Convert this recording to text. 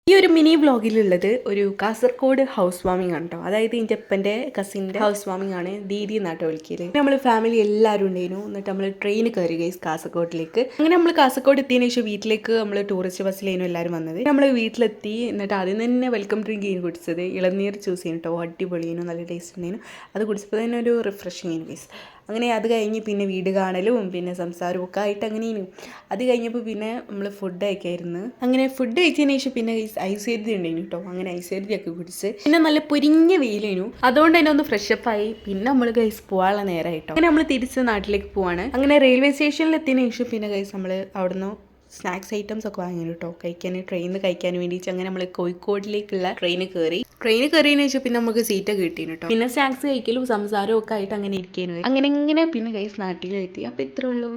ഈ ഒരു മിനി വ്ളോഗിലുള്ളത് ഒരു കാസർഗോഡ് ഹൗസ് വാമിംഗ് ആണ് കേട്ടോ. അതായത് എൻ്റെ അപ്പൻ്റെ കസിൻ്റെ ഹൗസ് വാമിംഗ് ആണ്. ദീദി എന്നാട്ടോ വിളിക്കല്. നമ്മൾ ഫാമിലി എല്ലാവരും ഉണ്ടായിരുന്നു. എന്നിട്ട് നമ്മൾ ട്രെയിൻ കയറി ഗൈസ് കാസർഗോഡിലേക്ക്. അങ്ങനെ നമ്മൾ കാസർഗോഡ് എത്തിയതിനു ശേഷം വീട്ടിലേക്ക് നമ്മൾ ടൂറിസ്റ്റ് ബസ്സിലായിരുന്നു എല്ലാവരും വന്നത്. നമ്മൾ വീട്ടിലെത്തി. എന്നിട്ട് ആദ്യം തന്നെ വെൽക്കം ഡ്രിങ്ക് ചെയ്യുന്നു കുടിച്ചത്. ഇളനീർ ജ്യൂസ് ചെയ്യുന്നു കേട്ടോ. അടിപൊളിയായിരുന്നു, നല്ല ടേസ്റ്റ് ഉണ്ടായിരുന്നു. അത് കുടിച്ചപ്പോൾ തന്നെ ഒരു റിഫ്രഷിങ് ആയിരുന്നു ഗൈസ്. അങ്ങനെ അത് കഴിഞ്ഞ് പിന്നെ വീട് കാണലും പിന്നെ സംസാരവും ഒക്കെ ആയിട്ട് അങ്ങനെയും. അത് കഴിഞ്ഞപ്പോൾ പിന്നെ നമ്മൾ ഫുഡ് കഴിക്കായിരുന്നു. അങ്ങനെ ഫുഡ് കഴിച്ചതിന് ശേഷം പിന്നെ ഐശ്വര്യ ഉണ്ടായിരുന്നു കേട്ടോ. അങ്ങനെ ഐശ്വര്യയൊക്കെ കുടിച്ച് പിന്നെ നല്ല പൊരിഞ്ഞ വെയിലായിരുന്നു. അതുകൊണ്ട് തന്നെ ഒന്ന് ഫ്രഷപ്പ് ആയി. പിന്നെ നമ്മൾ ഗൈസ് പോകാനുള്ള നേരമായിട്ടോ. അങ്ങനെ നമ്മൾ തിരിച്ച് നാട്ടിലേക്ക് പോവാണ്. അങ്ങനെ റെയിൽവേ സ്റ്റേഷനിൽ എത്തിയതിനു ശേഷം പിന്നെ ഗൈസ് നമ്മൾ അവിടുന്ന് സ്നാക്സ് ഐറ്റംസ് ഒക്കെ വാങ്ങി കേട്ടോ, കഴിക്കാൻ ട്രെയിനിൽ കഴിക്കാൻ വേണ്ടിയിട്ട്. അങ്ങനെ നമ്മൾ കോഴിക്കോടിലേക്കുള്ള ട്രെയിൻ കയറിയതിനു ശേഷം പിന്നെ നമുക്ക് സീറ്റൊക്കെ കിട്ടിയിരുന്നു കേട്ടോ. പിന്നെ സ്നാക്സ് കഴിക്കലും സംസാരവും ഒക്കെ ആയിട്ട് അങ്ങനെ ഇരിക്കുന്നു. അങ്ങനെ പിന്നെ ഗൈസ് നാട്ടിലെത്തി. അപ്പോൾ ഇത്രേ ഉള്ളൂ.